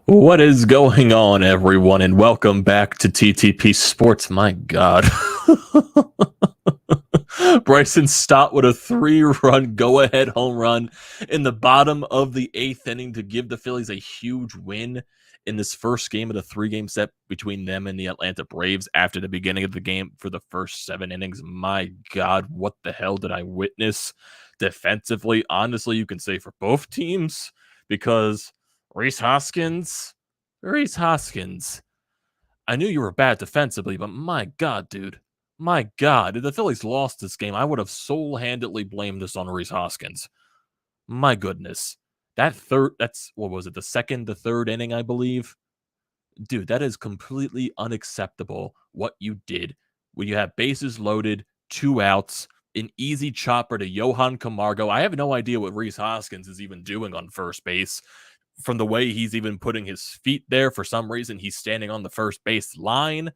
What is going on, everyone, and welcome back to TTP Sports. My God. Bryson Stott with a 3-run go-ahead home run in the bottom of the 8th inning to give the Phillies a huge win in this first game of the 3-game set between them and the Atlanta Braves after the beginning of the game for the first 7 innings. My God, what the hell did I witness defensively? Honestly, you can say for both teams, because Rhys Hoskins, I knew you were bad defensively, but my God, dude. My God, if the Phillies lost this game, I would have sole-handedly blamed this on Rhys Hoskins. My goodness. What was it, the third inning, I believe? Dude, that is completely unacceptable what you did when you have bases loaded, 2 outs, an easy chopper to Johan Camargo. I have no idea what Rhys Hoskins is even doing on first base. From the way he's even putting his feet there, for some reason, he's standing on the first base line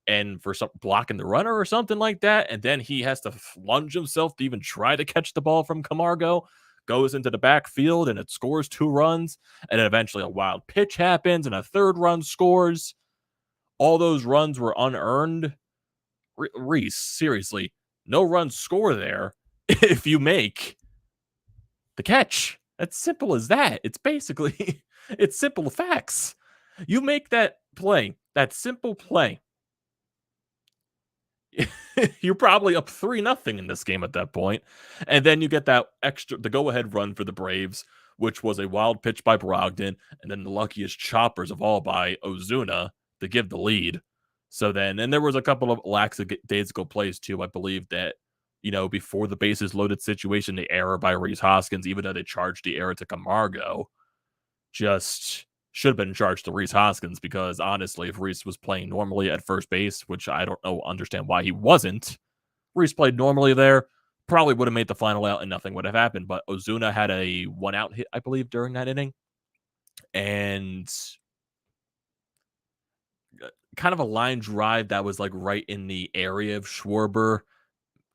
and for some blocking the runner or something like that. And then he has to lunge himself to even try to catch the ball from Camargo. Goes into the backfield and it scores 2 runs. And then eventually a wild pitch happens and a 3rd run scores. All those runs were unearned. Rhys, seriously, no runs score there if you make the catch. That's simple as that. It's basically, it's simple facts. You make that play, that simple play. You're probably up 3-0 in this game at that point. And then you get the go-ahead run for the Braves, which was a wild pitch by Brogdon, and then the luckiest choppers of all by Ozuna to give the lead. So then, and there was a couple of lackadaisical plays too. I believe that, before the bases loaded situation, the error by Rhys Hoskins, even though they charged the error to Camargo, just should have been charged to Rhys Hoskins, because honestly, if Rhys was playing normally at first base, which I don't understand why he wasn't, Rhys played normally there, probably would have made the final out and nothing would have happened. But Ozuna had a 1-out hit, I believe, during that inning. And kind of a line drive that was like right in the area of Schwarber.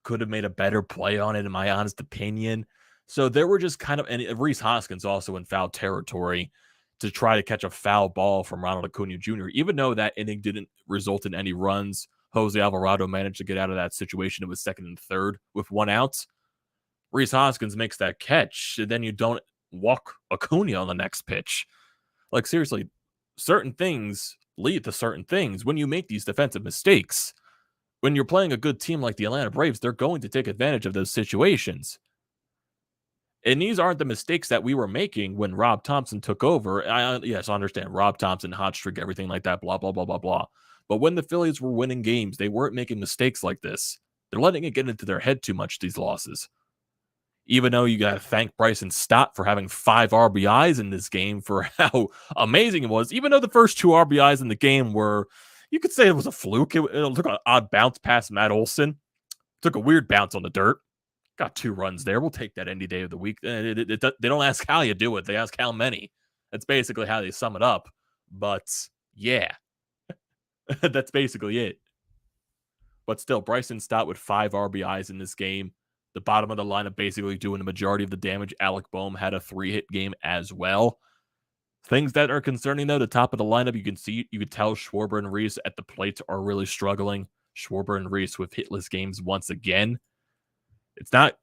Could have made a better play on it, in my honest opinion. So there were just kind of, and Rhys Hoskins also in foul territory to try to catch a foul ball from Ronald Acuna Jr. Even though that inning didn't result in any runs, Jose Alvarado managed to get out of that situation. It was 2nd and 3rd with 1 out. Rhys Hoskins makes that catch, and then you don't walk Acuna on the next pitch. Like, seriously, certain things lead to certain things when you make these defensive mistakes. When you're playing a good team like the Atlanta Braves, they're going to take advantage of those situations. And these aren't the mistakes that we were making when Rob Thompson took over. Yes, I understand. Rob Thompson, hot streak, everything like that, blah, blah, blah, blah, blah. But when the Phillies were winning games, they weren't making mistakes like this. They're letting it get into their head too much, these losses. Even though you got to thank Bryson Stott for having 5 RBIs in this game for how amazing it was. Even though the first 2 RBIs in the game were, you could say it was a fluke. It took an odd bounce past Matt Olson. Took a weird bounce on the dirt. Got 2 runs there. We'll take that any day of the week. They don't ask how you do it. They ask how many. That's basically how they sum it up. But yeah, that's basically it. But still, Bryson Stott with 5 RBIs in this game. The bottom of the lineup basically doing the majority of the damage. Alec Boehm had a 3-hit game as well. Things that are concerning, though, the top of the lineup, you could tell Schwarber and Rhys at the plate are really struggling. Schwarber and Rhys with hitless games once again. It's not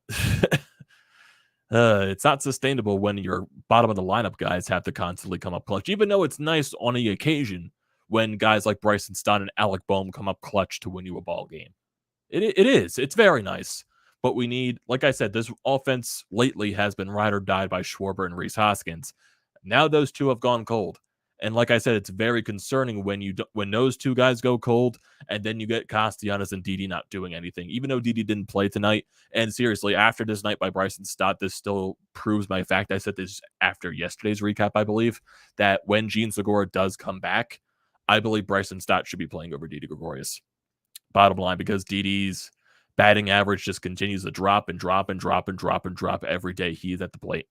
it's not sustainable when your bottom of the lineup guys have to constantly come up clutch, even though it's nice on the occasion when guys like Bryson Stott and Alec Boehm come up clutch to win you a ball game. It is. It's very nice. But we need, like I said, this offense lately has been ride or died by Schwarber and Rhys Hoskins. Now those two have gone cold. And like I said, it's very concerning when those 2 guys go cold, and then you get Castellanos and Didi not doing anything, even though Didi didn't play tonight. And seriously, after this night by Bryson Stott, this still proves my fact. I said this after yesterday's recap, I believe, that when Gene Segura does come back, I believe Bryson Stott should be playing over Didi Gregorius. Bottom line, because Didi's batting average just continues to drop and drop and drop and drop and drop every day he's at the plate.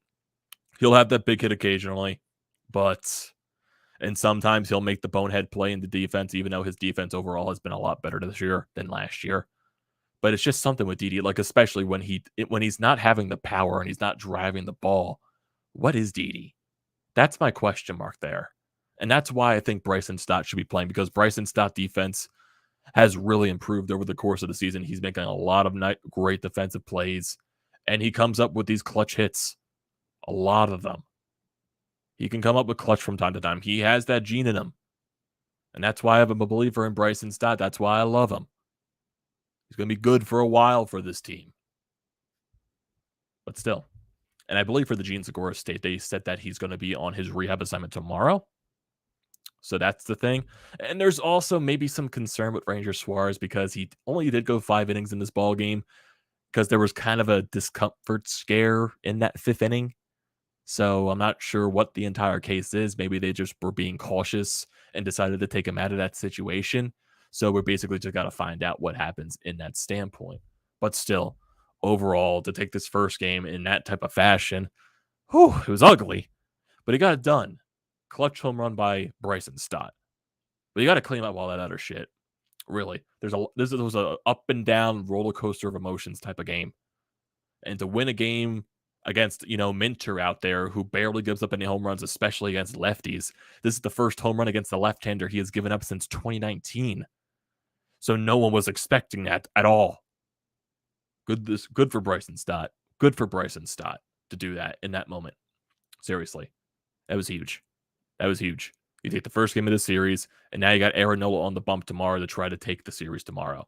He'll have that big hit occasionally, and sometimes he'll make the bonehead play in the defense, even though his defense overall has been a lot better this year than last year. But it's just something with Didi, like especially when he's not having the power and he's not driving the ball. What is Didi? That's my question mark there. And that's why I think Bryson Stott should be playing, because Bryson Stott defense has really improved over the course of the season. He's making a lot of great defensive plays, and he comes up with these clutch hits, a lot of them. He can come up with clutch from time to time. He has that gene in him. And that's why I'm a believer in Bryson Stott. That's why I love him. He's going to be good for a while for this team. But still. And I believe for the Gene Segura State, they said that he's going to be on his rehab assignment tomorrow. So that's the thing. And there's also maybe some concern with Ranger Suarez because he only did go 5 innings in this ball game because there was kind of a discomfort scare in that 5th inning. So I'm not sure what the entire case is. Maybe they just were being cautious and decided to take him out of that situation. So we're basically just got to find out what happens in that standpoint. But still, overall, to take this first game in that type of fashion, it was ugly. But he got it done. Clutch home run by Bryson Stott. But you got to clean up all that other shit. Really. This was a up and down roller coaster of emotions type of game. And to win a game against, Minter out there, who barely gives up any home runs, especially against lefties. This is the first home run against the left-hander he has given up since 2019. So no one was expecting that at all. Good for Bryson Stott. Good for Bryson Stott to do that in that moment. Seriously. That was huge. That was huge. You take the first game of the series, and now you got Nola on the bump tomorrow to try to take the series tomorrow.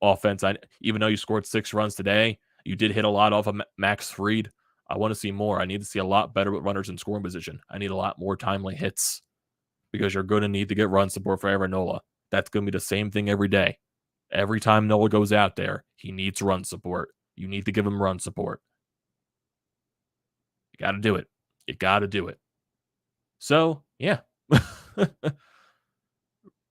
Offense, even though you scored 6 runs today, you did hit a lot off of Max Fried. I want to see more. I need to see a lot better with runners in scoring position. I need a lot more timely hits because you're going to need to get run support for Nola. That's going to be the same thing every day. Every time Nola goes out there, he needs run support. You need to give him run support. You got to do it. You got to do it. So, yeah.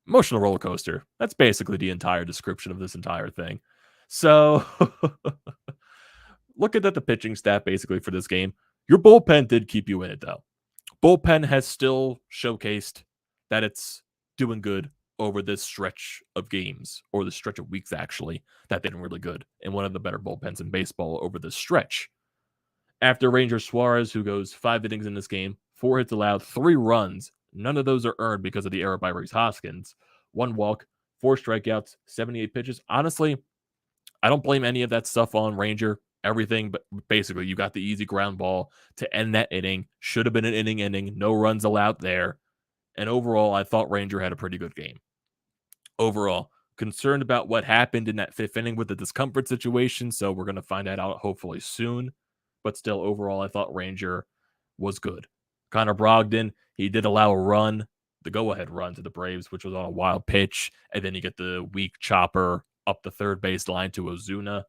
Emotional roller coaster. That's basically the entire description of this entire thing. So, looking at the pitching stat basically for this game, your bullpen did keep you in it, though. Bullpen has still showcased that it's doing good over this stretch of games, or the stretch of weeks, actually, that they've been really good. And one of the better bullpens in baseball over this stretch. After Ranger Suarez, who goes 5 innings in this game, 4 hits allowed, 3 runs. None of those are earned because of the error by Rhys Hoskins. 1 walk, 4 strikeouts, 78 pitches. Honestly, I don't blame any of that stuff on Ranger. Everything, but basically, you got the easy ground ball to end that inning. Should have been an inning. No runs allowed there. And overall, I thought Ranger had a pretty good game. Overall, concerned about what happened in that 5th inning with the discomfort situation, so we're going to find that out hopefully soon. But still, overall, I thought Ranger was good. Connor Brogdon, he did allow a run, the go-ahead run to the Braves, which was on a wild pitch, and then you get the weak chopper up the third base line to Ozuna.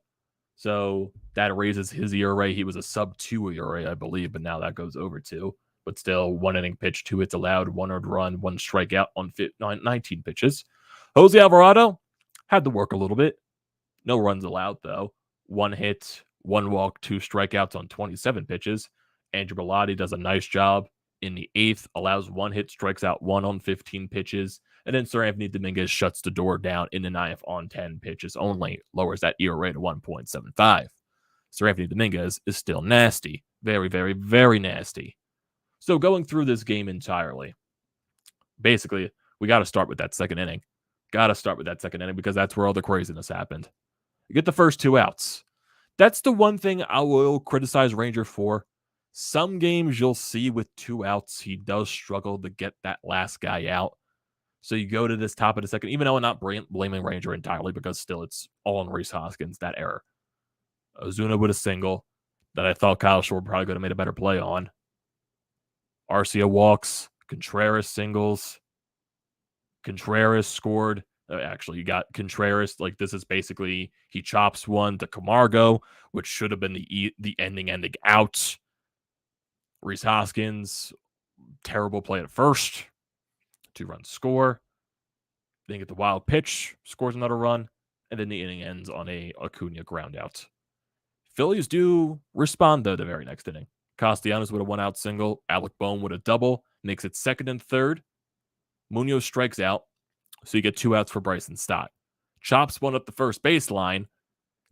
So that raises his ERA. He was a sub-2 ERA, I believe, but now that goes over 2. But still, 1 inning pitch, 2 hits allowed, 1 earned run, 1 strikeout on 19 pitches. Jose Alvarado had to work a little bit. No runs allowed, though. 1 hit, 1 walk, 2 strikeouts on 27 pitches. Andrew Bellotti does a nice job in the 8th, allows 1 hit, strikes out 1 on 15 pitches. And then Sir Anthony Dominguez shuts the door down in the 9th on 10 pitches only, lowers that ERA to 1.75. Sir Anthony Dominguez is still nasty. Very, very, very nasty. So going through this game entirely, basically, we got to start with that 2nd inning. Got to start with that 2nd inning because that's where all the craziness happened. You get the first 2 outs. That's the one thing I will criticize Ranger for. Some games you'll see with 2 outs, he does struggle to get that last guy out. So you go to this top of the 2nd, even though I'm not blaming Ranger entirely because still it's all on Rhys Hoskins, that error. Ozuna with a single that I thought Kyle Schwarber probably could have made a better play on. Arcia walks, Contreras singles. Contreras scored. Actually, you got Contreras. Like, this is basically, he chops one to Camargo, which should have been the ending out. Rhys Hoskins, terrible play at first. 2-run score. Then get the wild pitch, scores another run, and then the inning ends on a Acuna ground out. Phillies do respond, though, the very next inning. Castellanos with a 1-out single. Alec Bohm with a double. Makes it 2nd and 3rd. Munoz strikes out, so you get 2 outs for Bryson Stott. Chops one up the first baseline.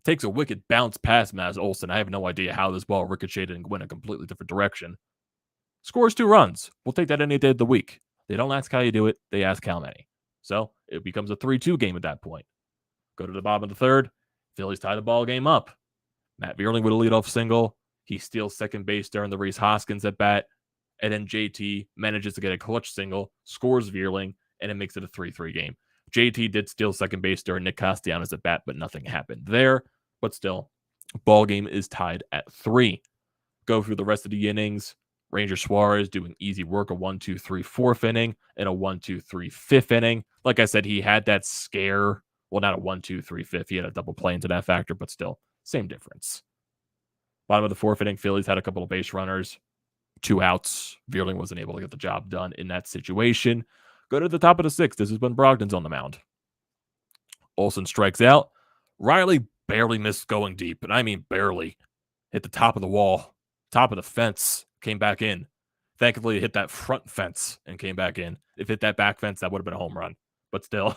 Takes a wicked bounce past Maz Olson. I have no idea how this ball ricocheted and went a completely different direction. Scores 2 runs. We'll take that any day of the week. They don't ask how you do it. They ask how many. So it becomes a 3-2 game at that point. Go to the bottom of the third. Phillies tie the ball game up. Matt Vierling with a leadoff single. He steals second base during the Rhys Hoskins at bat. And then JT manages to get a clutch single, scores Vierling, and it makes it a 3-3 game. JT did steal second base during Nick Castellanos at bat, but nothing happened there. But still, ball game is tied at 3. Go through the rest of the innings. Ranger Suarez doing easy work, a 1-2-3 fourth inning and a 1-2-3 fifth inning. Like I said, he had that scare. Well, not a 1-2-3 fifth. He had a double play into that factor, but still, same difference. Bottom of the fourth inning, Phillies had a couple of base runners, 2 outs. Vierling wasn't able to get the job done in that situation. Go to the top of the sixth. This is when Brogdon's on the mound. Olsen strikes out. Riley barely missed going deep, and I mean barely. Hit the top of the wall, top of the fence, came back in. Thankfully, it hit that front fence and came back in. If it hit that back fence, that would have been a home run. But still,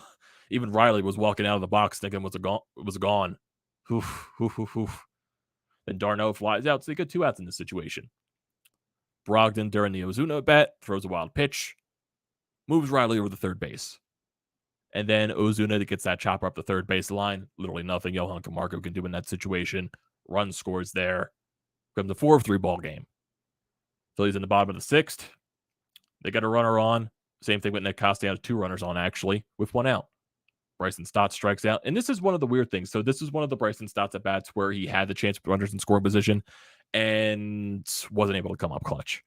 even Riley was walking out of the box thinking it was gone. Oof, oof, oof, oof. Then d'Arnaud flies out, so they get 2 outs in this situation. Brogdon, during the Ozuna at bat, throws a wild pitch, moves Riley over the third base. And then Ozuna gets that chopper up the third base line. Literally nothing Johan Camargo can do in that situation. Run scores there. Comes a 4-3 ball game. Phillies in the bottom of the sixth. They got a runner on. Same thing with Nick Castellanos, 2 runners on, actually, with 1 out. Bryson Stott strikes out. And this is one of the weird things. So this is one of the Bryson Stotts at bats where he had the chance to put runners in scoring position and wasn't able to come up clutch.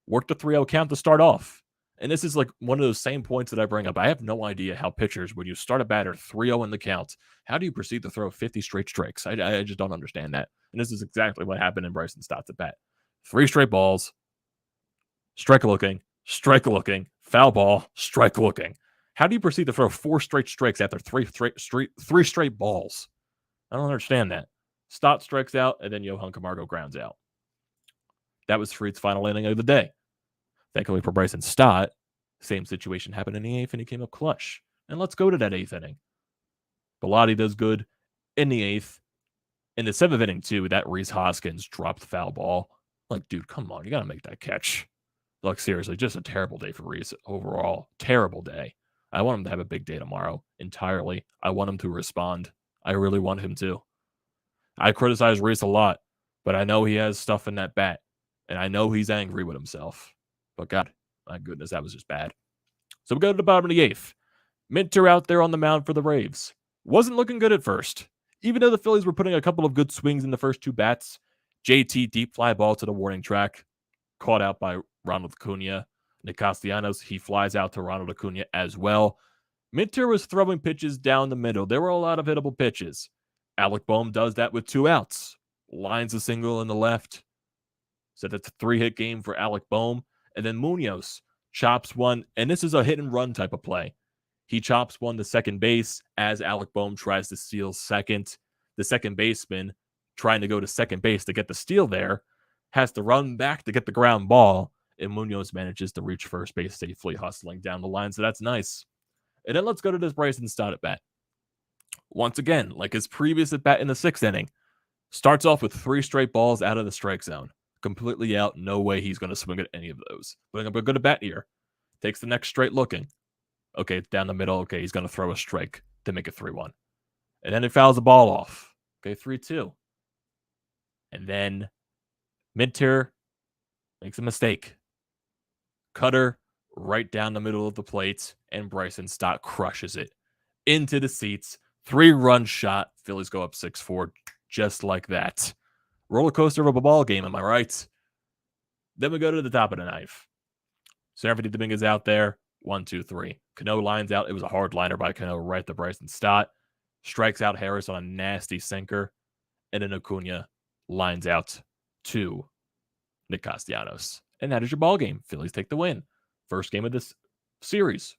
Worked a 3-0 count to start off. And this is like one of those same points that I bring up. I have no idea how pitchers, when you start a batter 3-0 in the count, how do you proceed to throw 50 straight strikes? I just don't understand that. And this is exactly what happened in Bryson Stott's at bat. 3 straight balls, strike looking, foul ball, strike looking. How do you proceed to throw 4 straight strikes after 3 straight balls? I don't understand that. Stott strikes out, and then Johan Camargo grounds out. That was Fried's final inning of the day. Thankfully for Bryson Stott, same situation happened in the 8th, and he came up clutch. And let's go to that 8th inning. Bilotti does good in the 8th. In the 7th inning, too, that Rhys Hoskins dropped the foul ball. Like, dude, come on. You got to make that catch. Like, seriously, just a terrible day for Rhys overall. Terrible day. I want him to have a big day tomorrow entirely. I want him to respond. I really want him to. I criticize Rhys a lot, but I know he has stuff in that bat. And I know he's angry with himself. But God, my goodness, that was just bad. So we go to the bottom of the 8th. Minter out there on the mound for the Braves. Wasn't looking good at first. Even though the Phillies were putting a couple of good swings in the first 2 bats, JT deep fly ball to the warning track. Caught out by Ronald Acuna. Nick Castellanos, he flies out to Ronald Acuna as well. Minter was throwing pitches down the middle. There were a lot of hittable pitches. Alec Boehm does that with 2 outs. Lines a single in the left. So that's a 3-hit game for Alec Boehm. And then Munoz chops one, and this is a hit and run type of play. He chops one to second base as Alec Boehm tries to steal second. The second baseman, trying to go to second base to get the steal there, has to run back to get the ground ball, and Munoz manages to reach first base safely, hustling down the line, so that's nice. And then let's go to this Bryson Stott at bat. Once again, like his previous at bat in the 6th inning, starts off with 3 straight balls out of the strike zone. Completely out. No way he's going to swing at any of those. But I'm good at bat here. Takes the next straight looking. Okay, down the middle. Okay, he's going to throw a strike to make it 3-1. And then he fouls the ball off. Okay, 3-2. And then Minter makes a mistake. Cutter right down the middle of the plate, and Bryson Stott crushes it into the seats. 3-run shot. Phillies go up 6-4 just like that. Roller coaster of a ball game, am I right? Then we go to the top of the 9th. Sanford Dominguez out there, 1-2-3. Cano lines out. It was a hard liner by Cano right to Bryson Stott. Strikes out Harris on a nasty sinker. And then Acuna lines out to Nick Castellanos. And that is your ball game. Phillies take the win. First game of this series.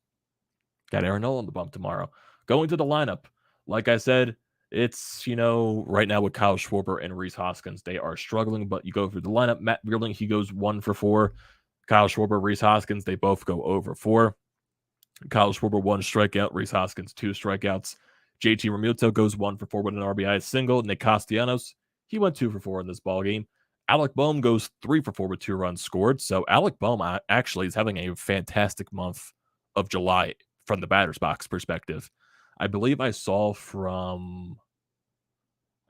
Got Aaron Nola on the bump tomorrow. Going to the lineup. Like I said, it's, right now with Kyle Schwarber and Rhys Hoskins, they are struggling, but you go through the lineup. Matt Vierling, he goes 1 for 4. Kyle Schwarber, Rhys Hoskins, they both go over 4. Kyle Schwarber, 1 strikeout. Rhys Hoskins, 2 strikeouts. JT Realmuto goes 1 for 4 with an RBI single. Nick Castellanos, he went 2 for 4 in this ball game. Alec Boehm goes 3 for 4 with 2 runs scored. So Alec Boehm actually is having a fantastic month of July from the batter's box perspective. I believe I saw from,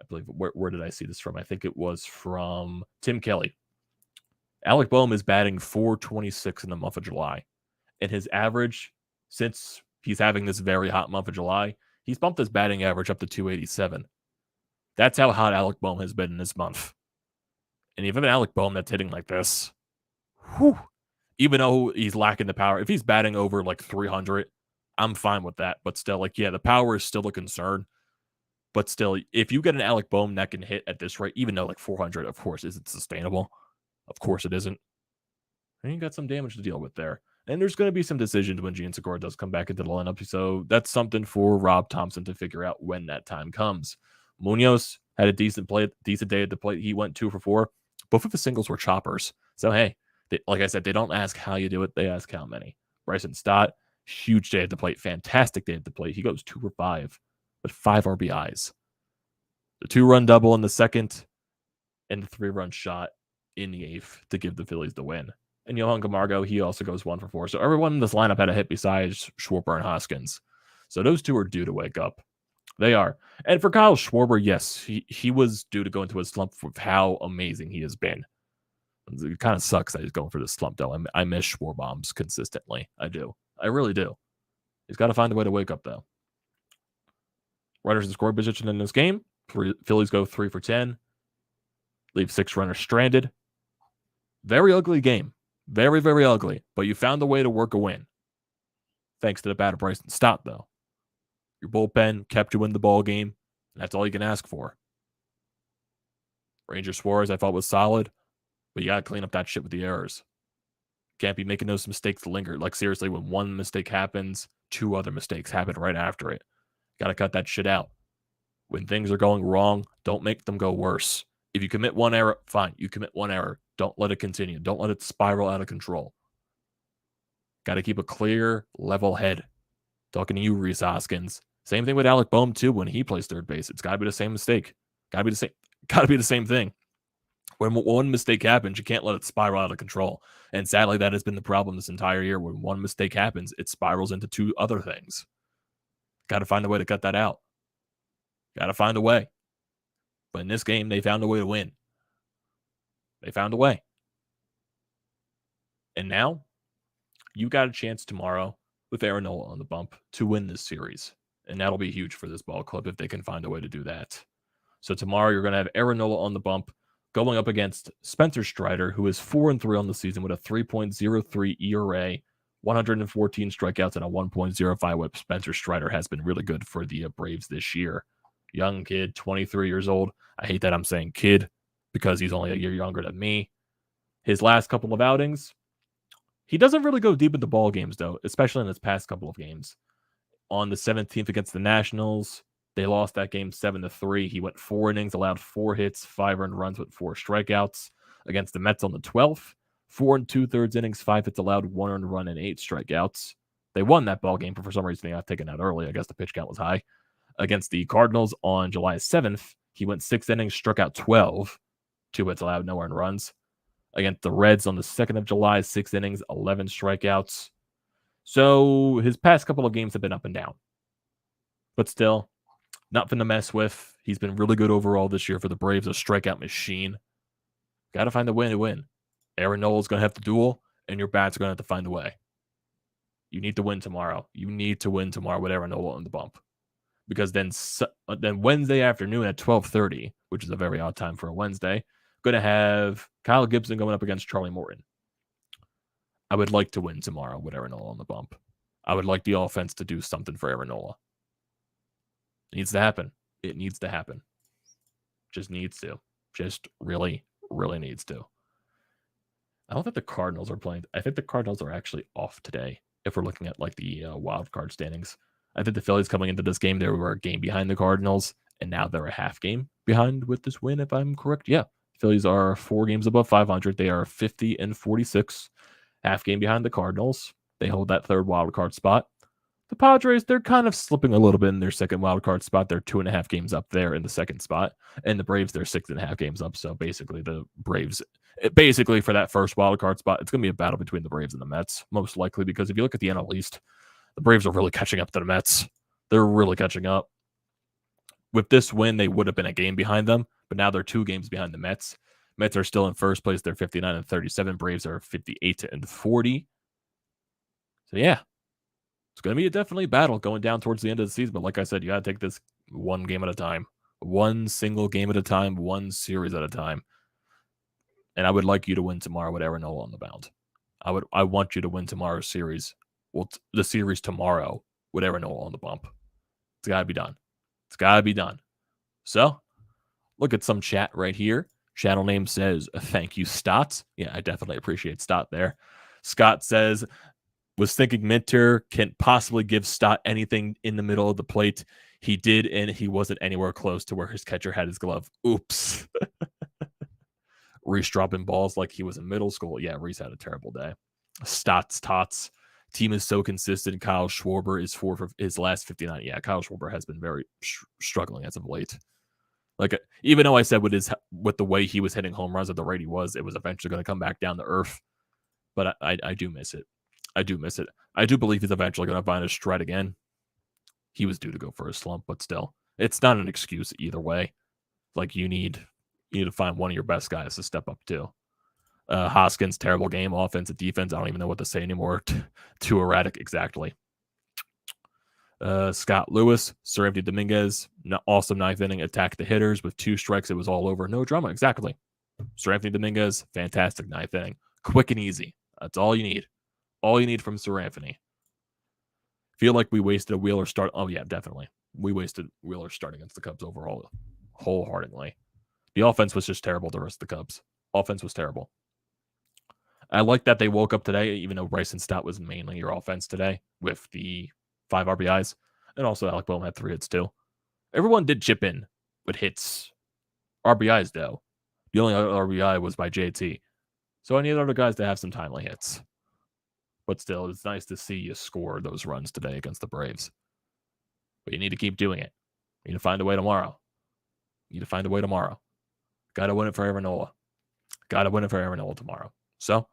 where did I see this from? I think it was from Tim Kelly. Alec Boehm is batting .426 in the month of July. And his average, since he's having this very hot month of July, he's bumped his batting average up to .287. That's how hot Alec Boehm has been in this month. And even Alec Boehm that's hitting like this, whew, even though he's lacking the power, if he's batting over like 300, I'm fine with that. But still, like, yeah, the power is still a concern. But still, if you get an Alec Boehm that can hit at this rate, even though like 400, of course, isn't sustainable. Of course it isn't. And you got some damage to deal with there. And there's going to be some decisions when Gene Segura does come back into the lineup. So that's something for Rob Thompson to figure out when that time comes. Munoz had a decent day at the plate. He went 2 for 4. Both of his singles were choppers. So, hey, like I said, they don't ask how you do it. They ask how many. Bryson Stott, huge day at the plate. Fantastic day at the plate. He goes 2 for 5 with 5 RBIs. The 2-run double in the second and the 3-run shot in the 8th to give the Phillies the win. And Johan Camargo, he also goes 1 for 4. So everyone in this lineup had a hit besides Schwarber and Hoskins. So those two are due to wake up. They are. And for Kyle Schwarber, yes, he was due to go into a slump with how amazing he has been. It kind of sucks that he's going for this slump, though. I miss Schwarbombs consistently. I do. I really do. He's got to find a way to wake up, though. Runners in scoring position in this game. Phillies go 3 for 10. Leave 6 runners stranded. Very ugly game. Very, very ugly. But you found a way to work a win. Thanks to the batter Bryson Stott, though. Your bullpen kept you in the ball game. And that's all you can ask for. Ranger Suarez, I thought, was solid. But you got to clean up that shit with the errors. Can't be making those mistakes linger. Like, seriously, when one mistake happens, 2 other mistakes happen right after it. Got to cut that shit out. When things are going wrong, don't make them go worse. If you commit one error, fine. You commit one error. Don't let it continue. Don't let it spiral out of control. Got to keep a clear, level head. Talking to you, Rhys Hoskins. Same thing with Alec Boehm, too, when he plays third base. It's got to be the same mistake. Got to be the same thing. When one mistake happens, you can't let it spiral out of control. And sadly, that has been the problem this entire year. When one mistake happens, it spirals into 2 other things. Got to find a way to cut that out. Got to find a way. But in this game, they found a way to win. They found a way. And now, you got a chance tomorrow with Aaron Nola on the bump to win this series. And that'll be huge for this ball club if they can find a way to do that. So tomorrow, you're going to have Aaron Nola on the bump going up against Spencer Strider, who is 4-3 on the season with a 3.03 ERA, 114 strikeouts, and a 1.05 whip. Spencer Strider has been really good for the Braves this year. Young kid, 23 years old. I hate that I'm saying kid because he's only a year younger than me. His last couple of outings, he doesn't really go deep into ball games, though, especially in his past couple of games. On the 17th against the Nationals, they lost that game 7-3. He went 4 innings, allowed 4 hits, 5 earned runs with 4 strikeouts. Against the Mets on the 12th, 4 2/3 innings, 5 hits allowed, 1 earned run, and 8 strikeouts. They won that ball game, but for some reason they got taken out early. I guess the pitch count was high. Against the Cardinals on July 7th, he went 6 innings, struck out 12, 2 hits allowed, no earned runs. Against the Reds on the 2nd of July, 6 innings, 11 strikeouts. So his past couple of games have been up and down. But still, nothing to mess with. He's been really good overall this year for the Braves, a strikeout machine. Got to find a way to win. Aaron Nola's going to have to duel, and your bats are going to have to find a way. You need to win tomorrow. You need to win tomorrow with Aaron Nola on the bump. Because then Wednesday afternoon at 12:30, which is a very odd time for a Wednesday, going to have Kyle Gibson going up against Charlie Morton. I would like to win tomorrow with Aaron Nola on the bump. I would like the offense to do something for Aaron Nola. It needs to happen. It needs to happen. Just needs to. Just really, really needs to. I don't think the Cardinals are playing. I think the Cardinals are actually off today if we're looking at like the wild card standings. I think the Phillies coming into this game, they were a game behind the Cardinals, and now they're a half game behind with this win, if I'm correct. Yeah. Phillies are 4 games above 500. They are 50-46, half game behind the Cardinals. They hold that 3rd wild card spot. The Padres, they're kind of slipping a little bit in their second wild card spot. They're 2.5 games up there in the second spot. And the Braves, they're 6.5 games up. So basically, the Braves, basically for that first wild card spot, it's going to be a battle between the Braves and the Mets, most likely, because if you look at the NL East, the Braves are really catching up to the Mets. They're really catching up. With this win, they would have been a game behind them, but now they're 2 games behind the Mets. Mets are still in first place. They're 59 and 37. Braves are 58 and 40. So yeah, it's going to be a definitely battle going down towards the end of the season. But like I said, you got to take this one game at a time, one single game at a time, one series at a time. And I would like you to win tomorrow with Aaron Nola on the mound. I want you to win tomorrow's series. Well, the series tomorrow with Aaron Nola on the bump. It's got to be done. It's got to be done. So, look at some chat right here. Channel name says, thank you, Stott. Yeah, I definitely appreciate Stott there. Scott says, was thinking Minter can't possibly give Stott anything in the middle of the plate. He did, and he wasn't anywhere close to where his catcher had his glove. Oops. Rhys dropping balls like he was in middle school. Yeah, Rhys had a terrible day. Stott's tots. Team is so consistent. Kyle Schwarber is 4 for his last 59. Yeah, Kyle Schwarber has been very struggling as of late. Like, even though I said with the way he was hitting home runs at the rate he was, it was eventually going to come back down to earth. But I do miss it. I do miss it. I do believe he's eventually going to find a stride again. He was due to go for a slump, but still, it's not an excuse either way. Like, you need to find one of your best guys to step up too. Hoskins, terrible game, offense and defense. I don't even know what to say anymore. Too erratic, exactly. Scott Lewis, Sir Anthony Dominguez, awesome 9th inning, attacked the hitters with 2 strikes. It was all over. No drama, exactly. Sir Anthony Dominguez, fantastic 9th inning. Quick and easy. That's all you need. All you need from Sir Anthony. Feel like we wasted a Wheeler start. Oh, yeah, definitely. We wasted Wheeler start against the Cubs overall, wholeheartedly. The offense was just terrible, the rest of the Cubs. Offense was terrible. I like that they woke up today, even though Bryson Stott was mainly your offense today with the 5 RBIs. And also Alec Boehm had 3 hits too. Everyone did chip in with hits. RBIs, though. The only other RBI was by JT. So I need other guys to have some timely hits. But still, it's nice to see you score those runs today against the Braves. But you need to keep doing it. You need to find a way tomorrow. Got to win it for Aaron Nola. Got to win it for Aaron Nola tomorrow. So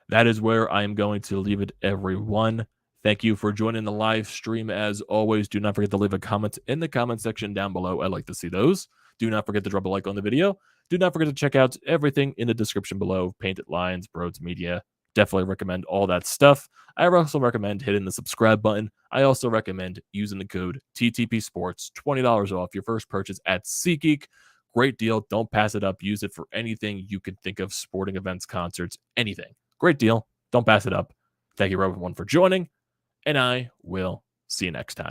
that is where I am going to leave it, everyone. Thank you for joining the live stream. As always, do not forget to leave a comment in the comment section down below. I'd like to see those. Do not forget to drop a like on the video. Do not forget to check out everything in the description below. Painted Lines, BrodesMedia. Definitely recommend all that stuff. I also recommend hitting the subscribe button. I also recommend using the code TTPSPORTS, $20 off your first purchase at SeatGeek. Great deal. Don't pass it up. Use it for anything you can think of, sporting events, concerts, anything. Great deal. Don't pass it up. Thank you, everyone, for joining, and I will see you next time.